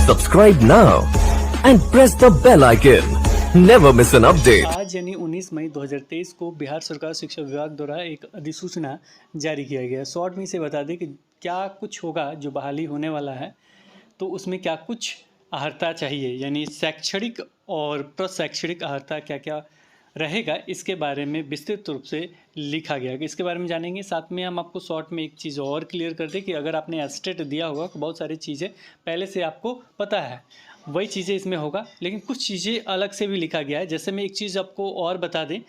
Subscribe now and press the bell icon. Never miss an update. आज यानी 19 मई 2023 को बिहार सरकार शिक्षा विभाग द्वारा एक अधिसूचना जारी किया गया है। शॉर्ट में इसे बता दें कि क्या कुछ होगा जो बहाली होने वाला है, तो उसमें क्या कुछ अहर्ता चाहिए, यानी शैक्षणिक और प्रशैक्षणिक अहर्ता क्या क्या रहेगा, इसके बारे में विस्तृत रूप से लिखा गया है। इसके बारे में जानेंगे। साथ में हम आपको शॉर्ट में एक चीज़ और क्लियर कर दें कि अगर आपने एस्टेट दिया होगा तो बहुत सारी चीज़ें पहले से आपको पता है, वही चीज़ें इसमें होगा, लेकिन कुछ चीज़ें अलग से भी लिखा गया है। जैसे मैं एक चीज़ आपको और बता दें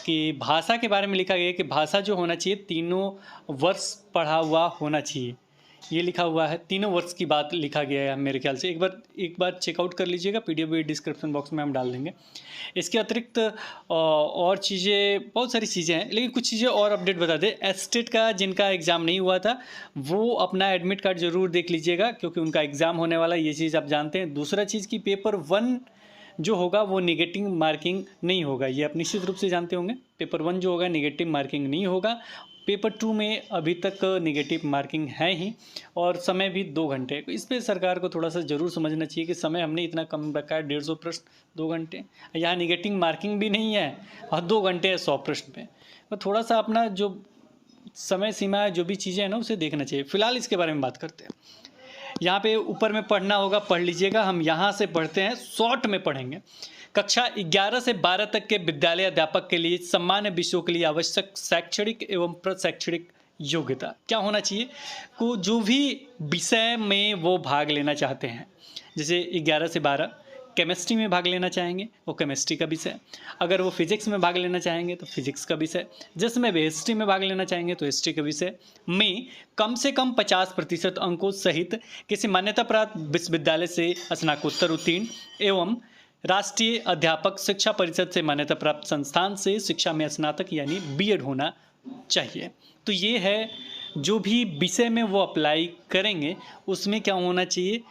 कि भाषा के बारे में लिखा गया है कि भाषा जो होना चाहिए 3 वर्ष पढ़ा हुआ होना चाहिए। ये लिखा हुआ है, 3 वर्ष की बात लिखा गया है मेरे ख्याल से। एक बार चेकआउट कर लीजिएगा, पीडीएफ भी डिस्क्रिप्शन बॉक्स में हम डाल देंगे। इसके अतिरिक्त और चीज़ें, बहुत सारी चीज़ें हैं, लेकिन कुछ चीज़ें और अपडेट बता दें। एस्टेट का जिनका एग्ज़ाम नहीं हुआ था वो अपना एडमिट कार्ड ज़रूर देख लीजिएगा, क्योंकि उनका एग्ज़ाम होने वाला है, ये चीज़ आप जानते हैं। दूसरा चीज़ कि पेपर 1 जो होगा वो नेगेटिव मार्किंग नहीं होगा, ये आप निश्चित रूप से जानते होंगे। पेपर 1 जो होगा नेगेटिव मार्किंग नहीं होगा। पेपर 2 में अभी तक नेगेटिव मार्किंग है ही, और समय भी 2 घंटे। इस पर सरकार को थोड़ा सा ज़रूर समझना चाहिए कि समय हमने इतना कम रखा है, 150 प्रश्न 2 घंटे, यहाँ नेगेटिव मार्किंग भी नहीं है और 2 घंटे है 100 प्रश्न पे। तो थोड़ा सा अपना जो समय सीमा, जो भी चीज़ें हैं ना, उसे देखना चाहिए। फिलहाल इसके बारे में बात करते हैं। यहाँ पे ऊपर में पढ़ना होगा, पढ़ लीजिएगा। हम यहाँ से पढ़ते हैं, शॉर्ट में पढ़ेंगे। कक्षा 11 से 12 तक के विद्यालय अध्यापक के लिए सामान्य विषयों के लिए आवश्यक शैक्षणिक एवं प्रशैक्षणिक योग्यता क्या होना चाहिए को जो भी विषय में वो भाग लेना चाहते हैं। जैसे 11 से 12 केमिस्ट्री में भाग लेना चाहेंगे वो केमिस्ट्री का विषय, अगर वो फिजिक्स में भाग लेना चाहेंगे तो फिजिक्स का विषय, जिसमें वे हिस्ट्री में भाग लेना चाहेंगे तो हिस्ट्री का विषय में कम से कम 50% अंकों सहित किसी मान्यता प्राप्त विश्वविद्यालय से स्नातकोत्तर उत्तीर्ण एवं राष्ट्रीय अध्यापक शिक्षा परिषद से मान्यता प्राप्त संस्थान से शिक्षा में स्नातक यानी बीएड होना चाहिए। तो ये है, जो भी विषय में वो अप्लाई करेंगे उसमें क्या होना चाहिए,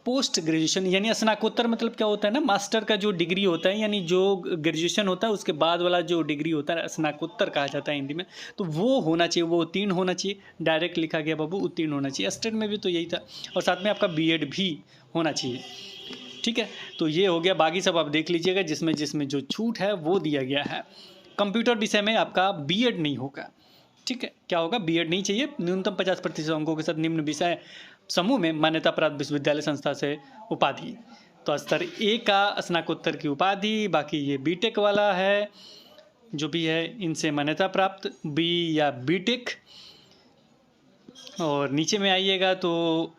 पोस्ट ग्रेजुएशन यानी स्नातकोत्तर। मतलब क्या होता है ना, मास्टर का जो डिग्री होता है, यानी जो ग्रेजुएशन होता है उसके बाद वाला जो डिग्री होता है स्नातकोत्तर कहा जाता है हिंदी में, तो वो होना चाहिए, वो उत्तीर्ण होना चाहिए। डायरेक्ट लिखा गया बाबू, उत्तीर्ण होना चाहिए। स्टेट में भी तो यही था, और साथ में आपका बीएड भी होना चाहिए। ठीक है, तो ये हो गया। बाकी सब आप देख लीजिएगा, जिसमें जिसमें जो छूट है वो दिया गया है। कंप्यूटर विषय में आपका बीएड नहीं होगा। ठीक है, क्या होगा, बीएड नहीं चाहिए। न्यूनतम 50% अंकों के साथ निम्न विषय समूह में मान्यता प्राप्त विश्वविद्यालय संस्था से उपाधि। तो स्तर ए का स्नातकोत्तर की उपाधि, बाकी ये बीटेक वाला है, जो भी है इनसे मान्यता प्राप्त बी या बीटेक। और नीचे में आइएगा तो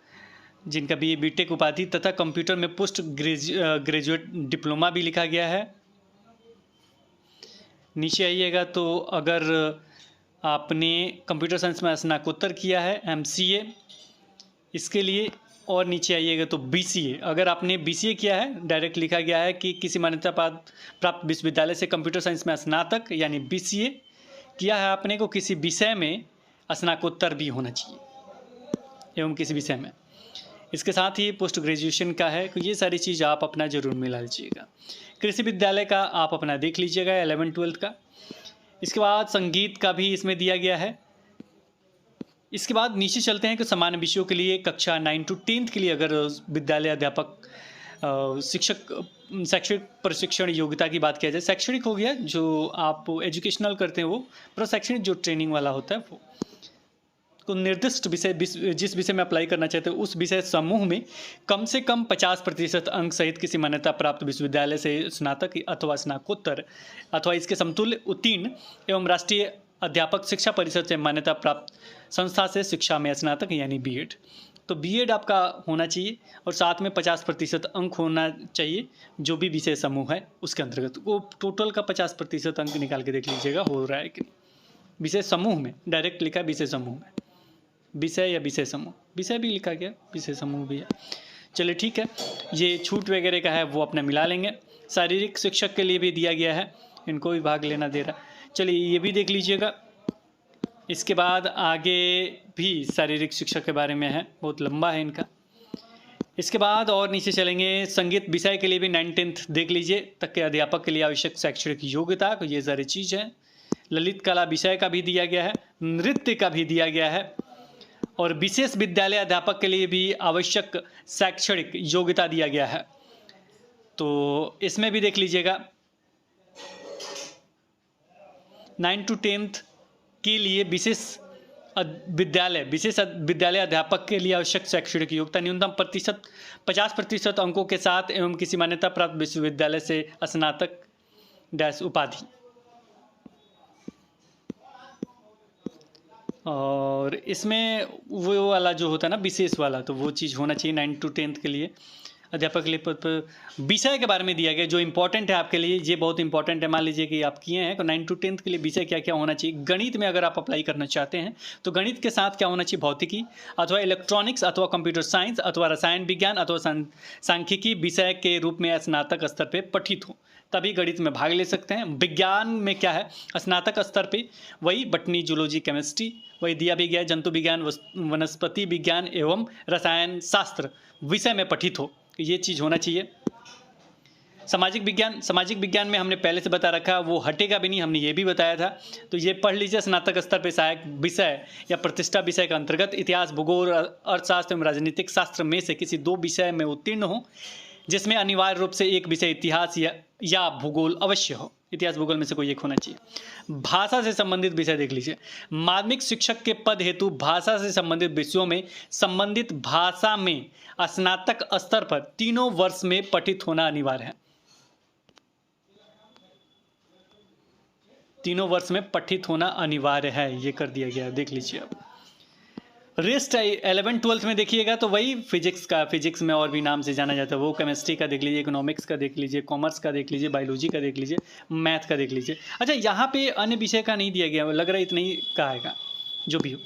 जिनका भी बीटेक उपाधि तथा कंप्यूटर में पोस्ट ग्रेजुएट डिप्लोमा भी लिखा गया है। नीचे आइएगा तो अगर आपने कंप्यूटर साइंस में स्नातकोत्तर किया है एमसीए, इसके लिए। और नीचे आइएगा तो बीसीए, अगर आपने बीसीए किया है, डायरेक्ट लिखा गया है कि किसी मान्यता प्राप्त विश्वविद्यालय से कंप्यूटर साइंस में स्नातक यानी बीसीए किया है आपने को, किसी विषय में स्नातकोत्तर भी होना चाहिए एवं किसी विषय में। इसके साथ ही पोस्ट ग्रेजुएशन का है, तो ये सारी चीज़ आप अपना ज़रूर मिला लीजिएगा। कृषि विद्यालय का आप अपना देख लीजिएगा 11-12 का। इसके बाद संगीत का भी इसमें दिया गया है। इसके बाद नीचे चलते हैं कि सामान्य विषयों के लिए कक्षा 9 to 10 के लिए अगर विद्यालय अध्यापक शिक्षक शैक्षणिक प्रशिक्षण योग्यता की बात किया जाए, शैक्षणिक हो गया जो आप एजुकेशनल करते हैं वो, प्रशैक्षणिक जो ट्रेनिंग वाला होता है वो, तो निर्दिष्ट विषय जिस विषय में अप्लाई करना चाहते हैं उस विषय समूह में कम से कम 50% अंक सहित किसी मान्यता प्राप्त विश्वविद्यालय से स्नातक अथवा स्नातकोत्तर अथवा इसके समतुल्य उत्तीर्ण एवं राष्ट्रीय अध्यापक शिक्षा परिषद से मान्यता प्राप्त संस्था से शिक्षा में स्नातक यानी बीएड। तो बीएड आपका होना चाहिए, और साथ में 50% अंक होना चाहिए जो भी विषय समूह है उसके अंतर्गत। वो टोटल का 50% अंक निकाल के देख लीजिएगा हो रहा है कि नहीं। विषय समूह में डायरेक्ट लिखा विषय समूह में, विषय या विषय समूह, विषय भी लिखा गया, विषय समूह भी है। चलिए ठीक है, ये छूट वगैरह का है वो अपने मिला लेंगे। शारीरिक शिक्षक के लिए भी दिया गया है, इनको भी भाग लेना दे रहा। चलिए ये भी देख लीजिएगा। इसके बाद आगे भी शारीरिक शिक्षक के बारे में है, बहुत लंबा है इनका। इसके बाद और नीचे चलेंगे, संगीत विषय के लिए भी 9-10 देख लीजिए तक के अध्यापक के लिए आवश्यक शैक्षणिक योग्यता, तो ये सारी चीज़ है। ललित कला विषय का भी दिया गया है, नृत्य का भी दिया गया है, और विशेष विद्यालय अध्यापक के लिए भी आवश्यक शैक्षणिक योग्यता दिया गया है। तो इसमें भी देख लीजिएगा 9 to 10th के लिए विशेष विद्यालय अध्यापक के लिए आवश्यक शैक्षणिक योग्यता न्यूनतम 50% अंकों के साथ एवं किसी मान्यता प्राप्त विश्वविद्यालय से स्नातक डैश उपाधि। और इसमें वो वाला जो होता है ना विशेष वाला, तो वो चीज़ होना चाहिए 9 to 10th के लिए अध्यापक के लिए पद पर। विषय के बारे में दिया गया जो इंपॉर्टेंट है आपके लिए, ये बहुत इंपॉर्टेंट है। मान लीजिए कि आप किए हैं तो 9 to 10th के लिए विषय क्या क्या होना चाहिए। गणित में अगर आप अप्लाई करना चाहते हैं तो गणित के साथ क्या होना चाहिए, भौतिकी अथवा इलेक्ट्रॉनिक्स अथवा कंप्यूटर साइंस अथवा रसायन विज्ञान अथवा सांख्यिकी विषय के रूप में स्नातक स्तर पर पठित हो, तभी गणित में भाग ले सकते हैं। विज्ञान में क्या है, स्नातक स्तर पे वही बटनी, जूलॉजी, केमिस्ट्री वही दिया भी गया, जंतु विज्ञान, वनस्पति विज्ञान एवं रसायन शास्त्र विषय में पठित हो, ये चीज़ होना चाहिए। सामाजिक विज्ञान में हमने पहले से बता रखा, वो हटेगा भी नहीं, हमने ये भी बताया था। तो ये पढ़ लीजिए स्नातक स्तर पे सहायक विषय या प्रतिष्ठा विषय के अंतर्गत इतिहास, भूगोल, अर्थशास्त्र एवं राजनीतिक शास्त्र में से किसी 2 विषय में उत्तीर्ण हो, जिसमें अनिवार्य रूप से एक विषय इतिहास या भूगोल अवश्य हो। इतिहास भूगोल में से कोई एक होना चाहिए। भाषा से संबंधित विषय देख लीजिए, माध्यमिक शिक्षक के पद हेतु भाषा से संबंधित विषयों में संबंधित भाषा में स्नातक स्तर पर 3 वर्ष में पठित होना अनिवार्य है। 3 वर्ष में पठित होना अनिवार्य है, ये कर दिया गया है, देख लीजिए। अब रेस्ट 11-12 में देखिएगा तो वही फिजिक्स में और भी नाम से जाना जाता है, वो केमिस्ट्री का देख लीजिए, इकोनॉमिक्स का देख लीजिए, कॉमर्स का देख लीजिए, बायोलॉजी का देख लीजिए, मैथ का देख लीजिए। अच्छा, यहाँ पे अन्य विषय का नहीं दिया गया, लग रहा है इतना ही का आएगा जो भी हो।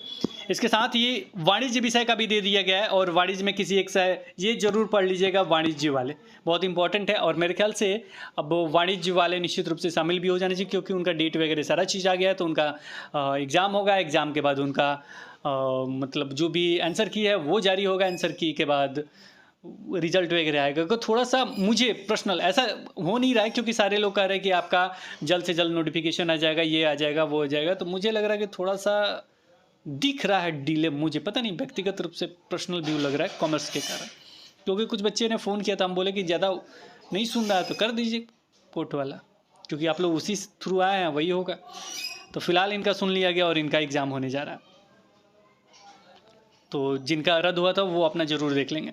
इसके साथ ये वाणिज्य विषय का भी दे दिया गया है, और वाणिज्य में किसी एक से ये जरूर पढ़ लीजिएगा, वाणिज्य वाले बहुत इंपॉर्टेंट है। और मेरे ख्याल से अब वाणिज्य वाले निश्चित रूप से शामिल भी हो जाने चाहिए, क्योंकि उनका डेट वगैरह सारा चीज़ आ गया है। तो उनका एग्ज़ाम होगा, एग्ज़ाम के बाद उनका मतलब जो भी आंसर की है वो जारी होगा, आंसर की के बाद रिजल्ट वगैरह आएगा। तो थोड़ा सा मुझे पर्सनल ऐसा हो नहीं रहा है, क्योंकि सारे लोग कह रहे हैं कि आपका जल्द से जल्द नोटिफिकेशन आ जाएगा, ये आ जाएगा, वो आ जाएगा। तो मुझे लग रहा है कि थोड़ा सा दिख रहा है डिले, मुझे पता नहीं, व्यक्तिगत रूप से पर्सनल व्यू लग रहा है कॉमर्स के कारण। क्योंकि कुछ बच्चे ने फ़ोन किया था, हम बोले कि ज़्यादा नहीं सुन रहा है तो कर दीजिए कोर्ट वाला, क्योंकि आप लोग उसी थ्रू आए हैं, वही होगा। तो फिलहाल इनका सुन लिया गया और इनका एग्ज़ाम होने जा रहा है। तो जिनका रद्द हुआ था वो अपना ज़रूर देख लेंगे।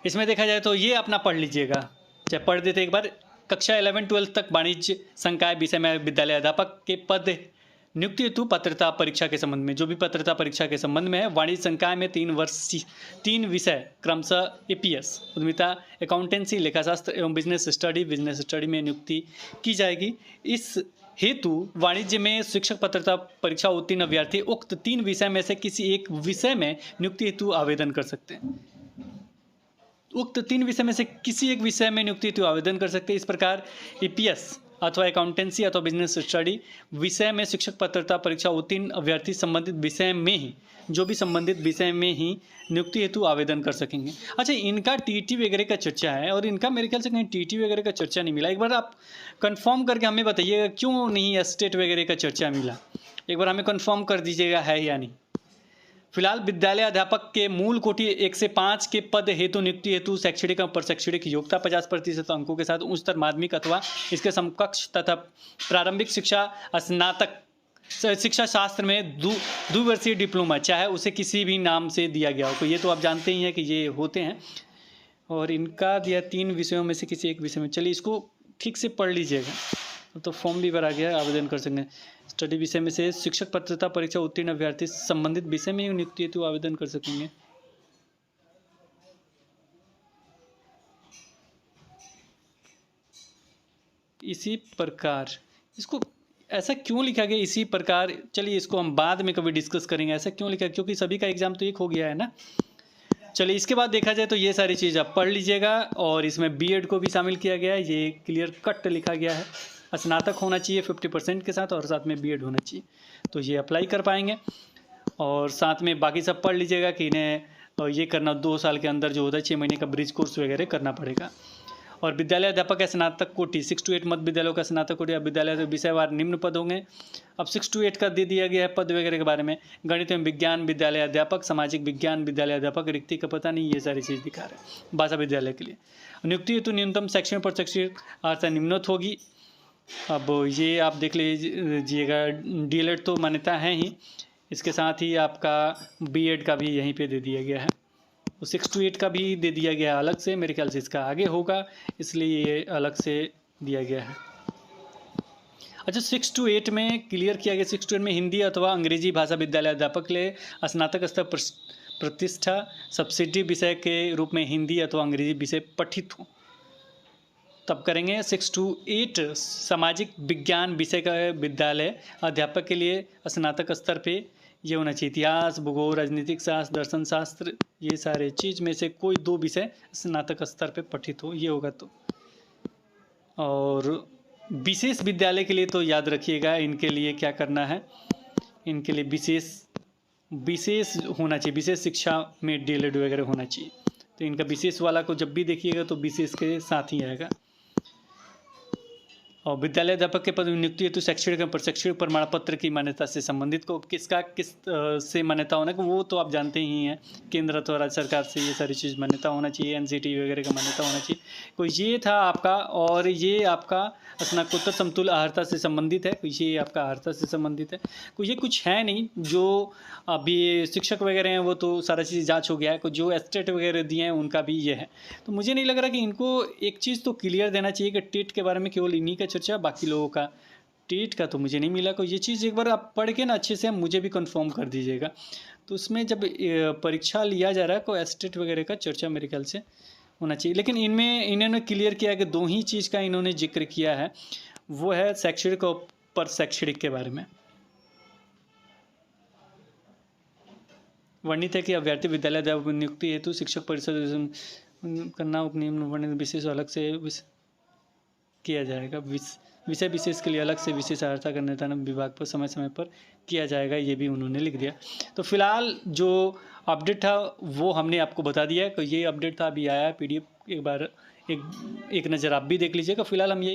इसमें देखा जाए तो ये अपना पढ़ लीजिएगा, चाहे पढ़ देते एक बार। कक्षा 11-12 तक वाणिज्य संकाय विषय में विद्यालय अध्यापक के पद नियुक्ति हेतु पात्रता परीक्षा के संबंध में, जो भी पात्रता परीक्षा के संबंध में है, वाणिज्य संकाय में 3 विषय क्रमशः एपीएस, उद्यमिता, अकाउंटेंसी, लेखाशास्त्र एवं बिजनेस स्टडी में नियुक्ति की जाएगी। इस हेतु वाणिज्य में शिक्षक पात्रता परीक्षा उत्तीर्ण अभ्यर्थी उक्त 3 विषय में से किसी एक विषय में नियुक्ति हेतु आवेदन कर सकते हैं। उक्त 3 विषय में से किसी एक विषय में नियुक्ति हेतु आवेदन कर सकते हैं। इस प्रकार ईपीएस अथवा अकाउंटेंसी अथवा बिजनेस स्टडी विषय में शिक्षक पात्रता परीक्षा उत्तीर्ण अभ्यर्थी संबंधित विषय में ही, जो भी संबंधित विषय में ही नियुक्ति हेतु आवेदन कर सकेंगे। अच्छा, इनका टीटी वगैरह का चर्चा है, और इनका मेरे ख्याल से कहीं टीटी वगैरह का चर्चा नहीं मिला। एक बार आप कंफर्म करके हमें बताइएगा क्यों नहीं स्टेट वगैरह का चर्चा मिला, एक बार हमें कंफर्म कर दीजिएगा है या नहीं। फिलहाल विद्यालय अध्यापक के मूल कोटि 1 से 5 के पद हेतु नियुक्ति हेतु शैक्षणिक और शैक्षणिक योग्यता 50% अंकों के साथ उच्चतर माध्यमिक अथवा इसके समकक्ष तथा प्रारंभिक शिक्षा स्नातक शिक्षा शास्त्र में द्विवर्षीय डिप्लोमा, चाहे उसे किसी भी नाम से दिया गया हो। तो ये तो आप जानते ही हैं कि ये होते हैं। और इनका दिया 3 विषयों में से किसी एक विषय में, चलिए इसको ठीक से पढ़ लीजिएगा। तो फॉर्म भी भरा गया है, आवेदन कर सकते हैं। स्टडी विषय में से शिक्षक पात्रता परीक्षा उत्तीर्ण अभ्यर्थी संबंधित विषय में नियुक्ति हेतु आवेदन कर सकेंगे। इसी प्रकार इसको ऐसा क्यों लिखा गया, इसी प्रकार, चलिए इसको हम बाद में कभी डिस्कस करेंगे ऐसा क्यों लिखा, क्योंकि सभी का एग्जाम तो एक हो गया है ना। चलिए इसके बाद देखा जाए तो ये सारी चीज़ आप पढ़ लीजिएगा। और इसमें बीएड को भी शामिल किया गया है, ये क्लियर कट लिखा गया है। स्नातक होना चाहिए 50% के साथ, और साथ में बीएड होना चाहिए, तो ये अप्लाई कर पाएंगे। और साथ में बाकी सब पढ़ लीजिएगा कि इन्हें ये करना 2 साल के अंदर जो होता है 6 महीने का ब्रिज कोर्स वगैरह करना पड़ेगा। और विद्यालय अध्यापक या स्नातक कोटि 6 to 8 मध्य विद्यालयों का स्नातक कोटि या विद्यालय विषयवार निम्न पद होंगे। अब 6 to 8 का दे दिया गया है पद वगैरह के बारे में। गणित एवं विज्ञान विद्यालय अध्यापक, सामाजिक विज्ञान विद्यालय अध्यापक, रिक्ति का पता नहीं, ये सारी चीज़ दिखा रहे हैं। भाषा विद्यालय के लिए नियुक्ति हेतु न्यूनतम शैक्षणिक पर शैक्षणिक अर्हता निम्नोक्त होगी। अब ये आप देख लीजिएगा, डीएलएड तो मान्यता है ही, इसके साथ ही आपका बीएड का भी यहीं पे दे दिया गया है। 6 to 8 का भी दे दिया गया अलग से, मेरे ख्याल से इसका आगे होगा इसलिए ये अलग से दिया गया है। अच्छा, 6 to 8 में क्लियर किया गया, 6 to 8 में हिंदी अथवा अंग्रेजी भाषा विद्यालय अध्यापक के लिए स्नातक स्तर प्रतिष्ठा सब्सिडी विषय के रूप में हिंदी अथवा अंग्रेजी विषय पठित हो तब करेंगे। 6 to 8 सामाजिक विज्ञान विषय का विद्यालय अध्यापक के लिए स्नातक स्तर पे ये होना चाहिए। इतिहास, भूगोल, राजनीतिक शास्त्र, दर्शन शास्त्र, ये सारे चीज़ में से कोई 2 विषय स्नातक स्तर पे पठित हो, ये होगा तो। और विशेष विद्यालय के लिए तो याद रखिएगा, इनके लिए क्या करना है, इनके लिए विशेष होना चाहिए, विशेष शिक्षा में डीएलएड वगैरह होना चाहिए। तो इनका विशेष वाला को जब भी देखिएगा तो विशेष के साथ ही आएगा। और विद्यालय अध्यापक के पद में नियुक्ति हेतु शैक्षणिक एवं प्रशैक्षणिक प्रमाण पत्र की मान्यता से संबंधित को किस से मान्यता होना, वो तो आप जानते ही हैं, केंद्र अथवा राज्य सरकार से ये सारी चीज़ मान्यता होना चाहिए, एनसीटी वगैरह का मान्यता होना चाहिए। कोई ये था आपका, और ये आपका स्नातकोत्तर समतुल्य अर्हता से संबंधित है, ये आपका अर्हता से संबंधित है। कोई ये कुछ है नहीं, जो अभी शिक्षक वगैरह हैं वो तो सारा चीज़ जाँच हो गया है, जो एस्टेट वगैरह दिए हैं उनका भी ये है। तो मुझे नहीं लग रहा कि इनको एक चीज़ तो क्लियर देना चाहिए कि टेट के बारे में केवल इन्हीं का चर्चा, बाकी लोगों का टेट का तो मुझे नहीं मिला। कोई ये चीज़ एक बार आप पढ़ के ना अच्छे से मुझे भी कंफर्म कर दीजिएगा। तो उसमें जब परीक्षा लिया जा रहा है तो एस्टेट वगैरह का चर्चा मेरे ख्याल से होना चाहिए। लेकिन इनमें इन्होंने क्लियर किया कि 2 ही चीज़ का इन्होंने जिक्र किया है, वो है शैक्षणिक और पर शैक्षणिक के बारे में। वर्णित है कि अभ्यर्थी विद्यालय अध्यापक नियुक्ति हेतु शिक्षक परिषद करना उपनियम वर्णित विशेष अलग से किया जाएगा। विषय विशेष के लिए अलग से विशेष अर्हता का निर्धारण विभाग पर समय समय पर किया जाएगा, ये भी उन्होंने लिख दिया। तो फिलहाल जो अपडेट था वो हमने आपको बता दिया है। तो ये अपडेट था, अभी आया PDF, एक बार एक नज़र आप भी देख लीजिएगा। फिलहाल हम ये